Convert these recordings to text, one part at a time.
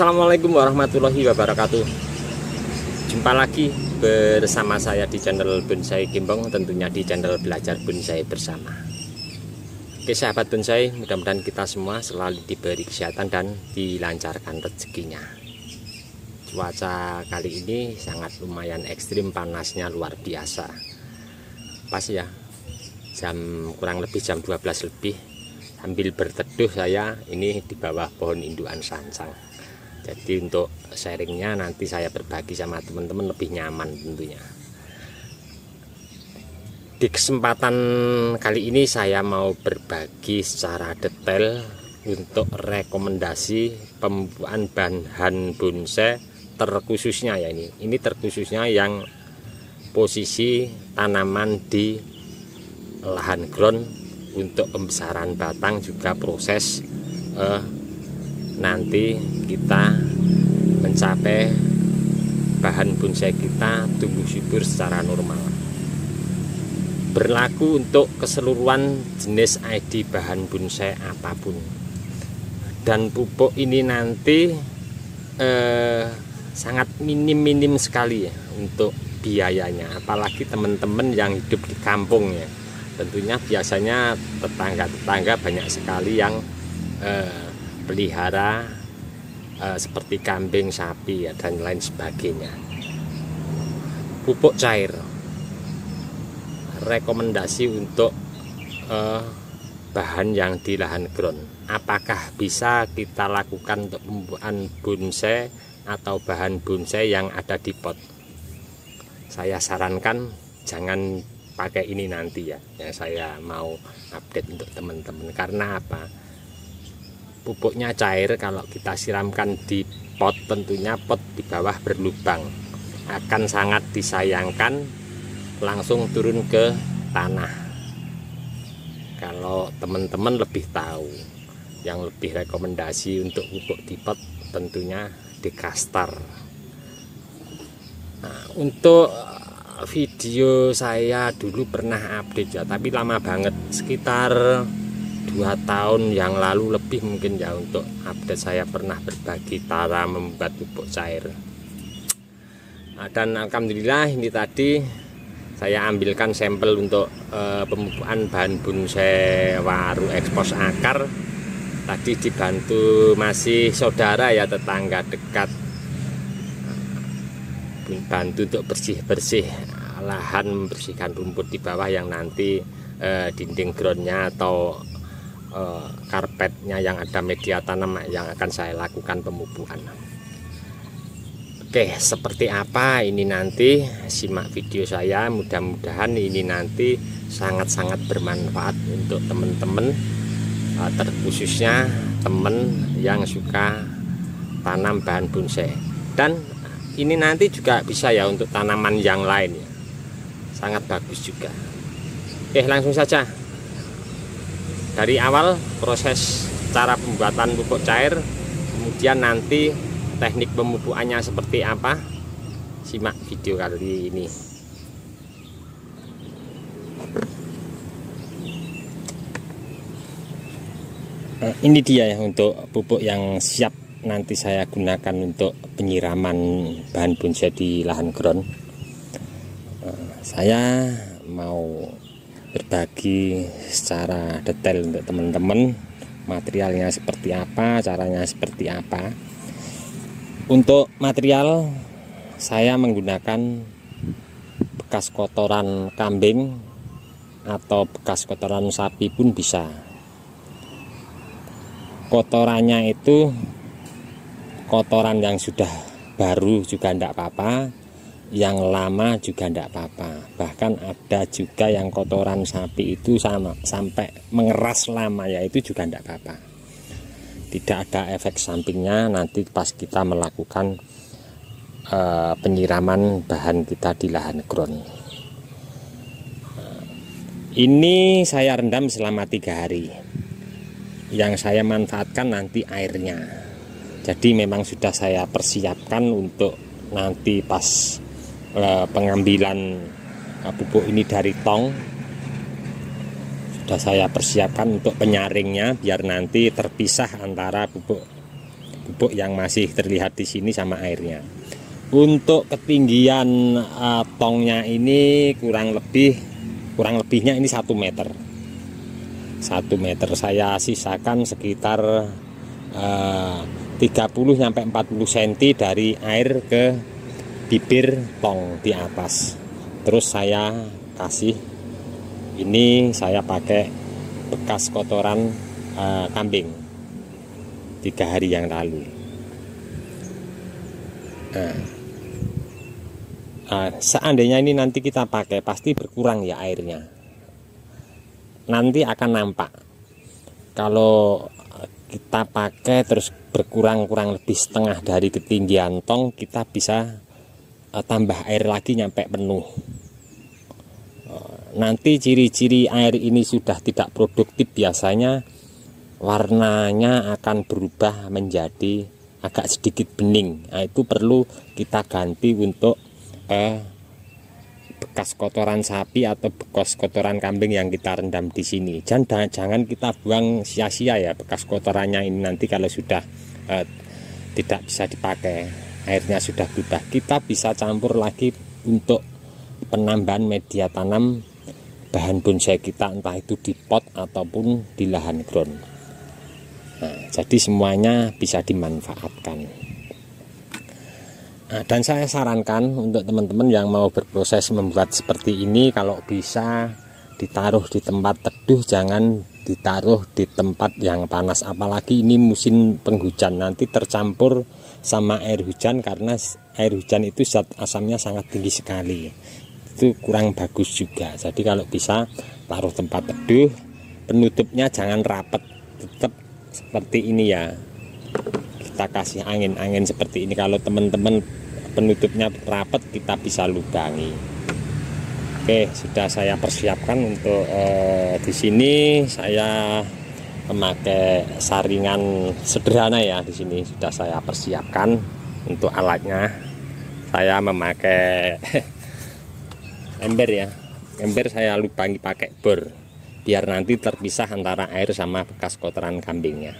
Assalamualaikum warahmatullahi wabarakatuh. Jumpa lagi bersama saya di channel Bonsai Gembong, tentunya di channel Belajar Bonsai Bersama. Oke sahabat bonsai, mudah-mudahan kita semua selalu diberi kesehatan dan dilancarkan rezekinya. Cuaca kali ini sangat lumayan ekstrim, panasnya luar biasa. Pas ya, kurang lebih jam 12 lebih, sambil berteduh saya ini di bawah pohon indukan sansang. Jadi untuk sharingnya nanti saya berbagi sama teman-teman lebih nyaman tentunya. Di kesempatan kali ini saya mau berbagi secara detail untuk rekomendasi pemupukan bahan bonsai terkhususnya ya, ini terkhususnya yang posisi tanaman di lahan ground untuk pembesaran batang, juga proses nanti kita mencapai bahan bonsai kita tumbuh subur secara normal. Berlaku untuk keseluruhan jenis ID bahan bonsai apapun. Dan pupuk ini nanti sangat minim sekali ya untuk biayanya, apalagi teman-teman yang hidup di kampung ya. Tentunya biasanya tetangga-tetangga banyak sekali yang pelihara seperti kambing, sapi ya, dan lain sebagainya. Pupuk cair rekomendasi untuk bahan yang di lahan ground. Apakah bisa kita lakukan untuk pembuatan bonsai atau bahan bonsai yang ada di pot? Saya sarankan jangan pakai ini nanti ya, yang saya mau update untuk teman-teman. Karena apa? Pupuknya cair, kalau kita siramkan di pot, tentunya pot di bawah berlubang, akan sangat disayangkan langsung turun ke tanah. Kalau teman-teman lebih tahu, yang lebih rekomendasi untuk pupuk di pot tentunya Dekastar. Nah, untuk video saya dulu pernah update ya, tapi lama banget, sekitar 2 tahun yang lalu lebih mungkin ya, untuk update saya pernah berbagi cara membuat pupuk cair. Nah, dan alhamdulillah ini tadi saya ambilkan sampel untuk pemupukan bahan bonsai waru ekspos akar. Tadi dibantu masih saudara ya, tetangga dekat, bantu untuk bersih-bersih lahan, membersihkan rumput di bawah yang nanti dinding groundnya atau karpetnya yang ada media tanam yang akan saya lakukan pemupukan. Oke, seperti apa ini nanti simak video saya, mudah-mudahan ini nanti sangat-sangat bermanfaat untuk teman-teman, terkhususnya teman yang suka tanam bahan bonsai. Dan ini nanti juga bisa ya untuk tanaman yang lain ya, sangat bagus juga. Oke, langsung saja dari awal proses cara pembuatan pupuk cair, kemudian nanti teknik pemupukannya seperti apa. Simak video kali ini. Nah, ini dia ya untuk pupuk yang siap nanti saya gunakan untuk penyiraman bahan bonsai di lahan ground. Saya mau berbagi secara detail untuk teman-teman, materialnya seperti apa, caranya seperti apa. Untuk material saya menggunakan bekas kotoran kambing atau bekas kotoran sapi pun bisa. Kotorannya itu kotoran yang sudah baru juga tidak apa-apa, yang lama juga tidak apa-apa. Bahkan ada juga yang kotoran sapi itu sampai mengeras lama, ya itu juga tidak apa-apa. Tidak ada efek sampingnya nanti pas kita melakukan penyiraman bahan kita di lahan ground. Ini saya rendam selama 3 hari. Yang saya manfaatkan nanti airnya. Jadi memang sudah saya persiapkan untuk nanti pas pengambilan pupuk ini dari tong, sudah saya persiapkan untuk penyaringnya biar nanti terpisah antara pupuk bubuk yang masih terlihat di sini sama airnya. Untuk ketinggian tongnya ini kurang lebihnya ini 1 meter. 1 meter saya sisakan sekitar 30 sampai 40 cm dari air ke bibir tong di atas. Terus saya kasih, ini saya pakai bekas kotoran kambing 3 hari yang lalu. Seandainya ini nanti kita pakai, pasti berkurang ya airnya. Nanti akan nampak kalau kita pakai terus berkurang kurang lebih setengah dari ketinggian tong, kita bisa tambah air lagi nyampe penuh. Nanti ciri-ciri air ini sudah tidak produktif, biasanya warnanya akan berubah menjadi agak sedikit bening. Nah, itu perlu kita ganti untuk bekas kotoran sapi atau bekas kotoran kambing yang kita rendam di sini. Jangan kita buang sia-sia ya bekas kotorannya ini. Nanti kalau sudah tidak bisa dipakai, airnya sudah berubah, kita bisa campur lagi untuk penambahan media tanam bahan bonsai kita, entah itu di pot ataupun di lahan ground. Nah, jadi semuanya bisa dimanfaatkan. Dan saya sarankan untuk teman-teman yang mau berproses membuat seperti ini, kalau bisa ditaruh di tempat teduh, jangan ditaruh di tempat yang panas. Apalagi ini musim penghujan, nanti tercampur sama air hujan, karena air hujan itu zat asamnya sangat tinggi sekali. Itu kurang bagus juga. Jadi kalau bisa taruh tempat teduh, penutupnya jangan rapat, tetap seperti ini ya. Kita kasih angin seperti ini. Kalau teman-teman penutupnya rapat, kita bisa lubangi. Oke, sudah saya persiapkan untuk di sini saya memakai saringan sederhana ya. Di sini sudah saya persiapkan untuk alatnya. Saya memakai ember ya. Ember saya lubangi pakai bor, biar nanti terpisah antara air sama bekas kotoran kambingnya.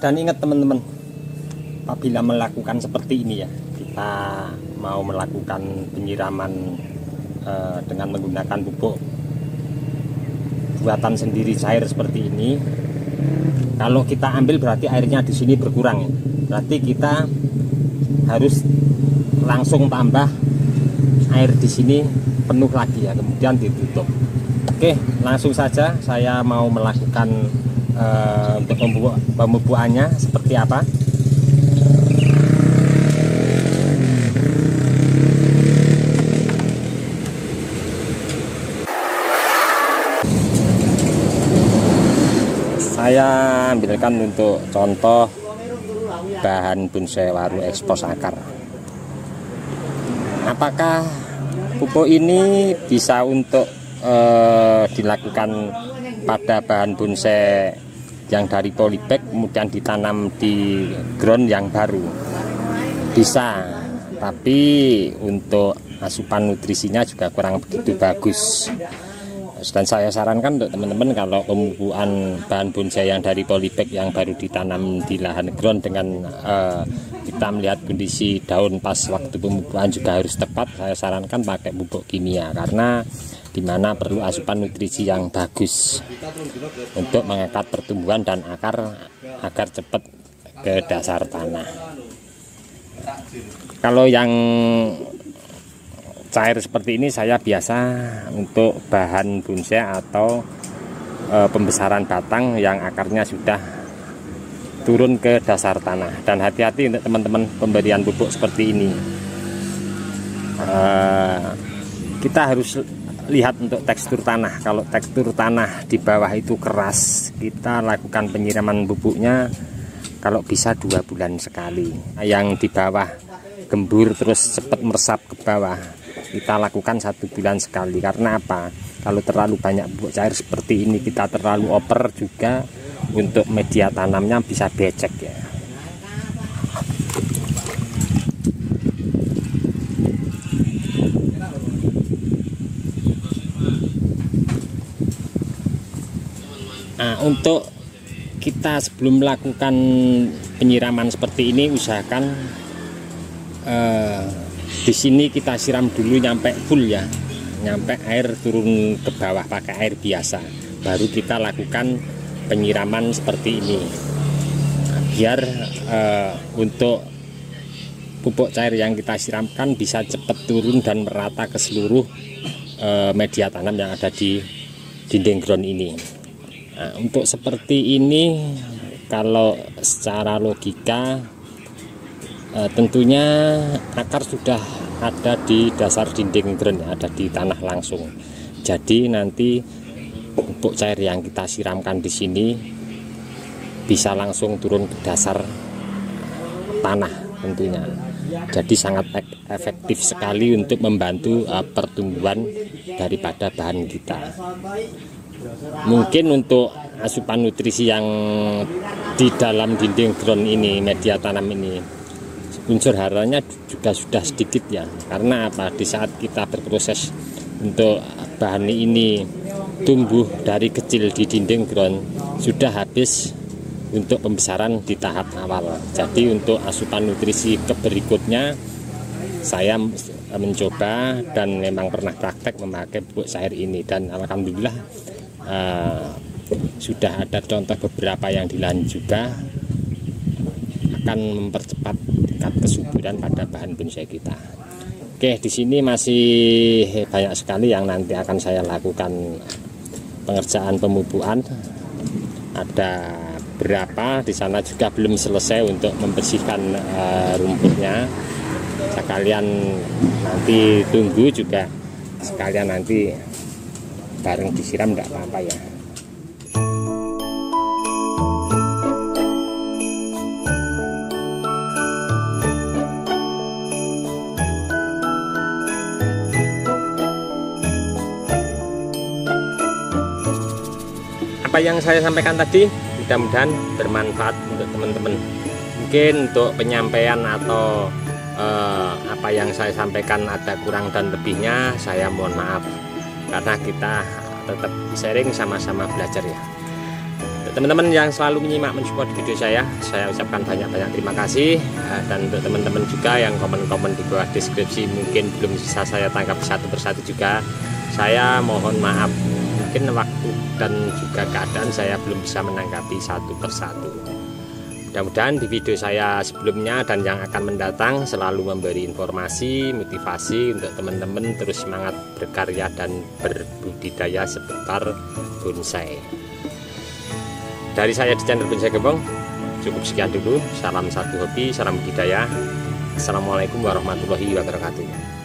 Dan ingat teman-teman, apabila melakukan seperti ini ya, kita mau melakukan penyiraman dengan menggunakan pupuk buatan sendiri cair seperti ini. Kalau kita ambil berarti airnya di sini berkurang ya. Berarti kita harus langsung tambah air di sini penuh lagi ya, kemudian ditutup. Oke, langsung saja saya mau melakukan untuk pemupukannya seperti apa. Saya ambilkan untuk contoh bahan bonsai waru ekspos akar. Apakah pupuk ini bisa untuk dilakukan pada bahan bonsai yang dari polybag kemudian ditanam di ground yang baru? Bisa, tapi untuk asupan nutrisinya juga kurang begitu bagus. Dan saya sarankan untuk teman-teman, kalau pemupukan bahan bonsai yang dari polybag yang baru ditanam di lahan ground dengan kita melihat kondisi daun pas waktu pemupukan juga harus tepat, saya sarankan pakai pupuk kimia, karena dimana perlu asupan nutrisi yang bagus untuk mengangkat pertumbuhan dan akar agar cepat ke dasar tanah. Kalau yang cair seperti ini saya biasa untuk bahan bonsai atau pembesaran batang yang akarnya sudah turun ke dasar tanah. Dan hati-hati untuk teman-teman pemberian pupuk seperti ini, kita harus lihat untuk tekstur tanah. Kalau tekstur tanah di bawah itu keras, kita lakukan penyiraman pupuknya kalau bisa 2 bulan sekali. Yang di bawah gembur terus cepat meresap ke bawah, kita lakukan 1 bulan sekali. Karena apa? Kalau terlalu banyak pupuk cair seperti ini, kita terlalu over juga untuk media tanamnya bisa becek ya. Nah, untuk kita sebelum melakukan penyiraman seperti ini, usahakan di sini kita siram dulu nyampe full ya, nyampe air turun ke bawah pakai air biasa, baru kita lakukan penyiraman seperti ini. Nah, biar untuk pupuk cair yang kita siramkan bisa cepat turun dan merata ke seluruh media tanam yang ada di dinding ground ini. Nah, untuk seperti ini, kalau secara logika tentunya akar sudah ada di dasar dinding ground, ada di tanah langsung. Jadi nanti pupuk cair yang kita siramkan di sini bisa langsung turun ke dasar tanah tentunya. Jadi sangat efektif sekali untuk membantu pertumbuhan daripada bahan kita. Mungkin untuk asupan nutrisi yang di dalam dinding ground ini, media tanam ini, unsur haranya juga sudah sedikit ya. Karena apa? Di saat kita berproses untuk bahan ini tumbuh dari kecil di dinding ground, sudah habis untuk pembesaran di tahap awal. Jadi untuk asupan nutrisi ke berikutnya, saya mencoba dan memang pernah praktek memakai pupuk cair ini, dan alhamdulillah sudah ada contoh beberapa yang dilanjut juga akan mempercepat tingkat kesuburan pada bahan bonsai kita. Oke, di sini masih banyak sekali yang nanti akan saya lakukan pengerjaan pemupukan. Ada berapa di sana juga belum selesai untuk membersihkan rumputnya. Sekalian nanti tunggu juga, sekalian nanti bareng disiram enggak apa-apa ya. Apa yang saya sampaikan tadi mudah-mudahan bermanfaat untuk teman-teman. Mungkin untuk penyampaian atau apa yang saya sampaikan ada kurang dan lebihnya, saya mohon maaf, karena kita tetap sharing, sama-sama belajar ya. Teman-teman yang selalu menyimak mensupport video saya ucapkan banyak-banyak terima kasih. Dan untuk teman-teman juga yang komen-komen di bawah deskripsi mungkin belum bisa saya tangkap satu persatu juga, saya mohon maaf, mungkin waktu dan juga keadaan saya belum bisa menanggapi satu persatu. Mudah-mudahan di video saya sebelumnya dan yang akan mendatang selalu memberi informasi, motivasi untuk teman-teman terus semangat berkarya dan berbudidaya seputar bonsai. Dari saya di channel Bonsai Gembong, cukup sekian dulu. Salam satu hobi, salam budidaya. Assalamualaikum warahmatullahi wabarakatuh.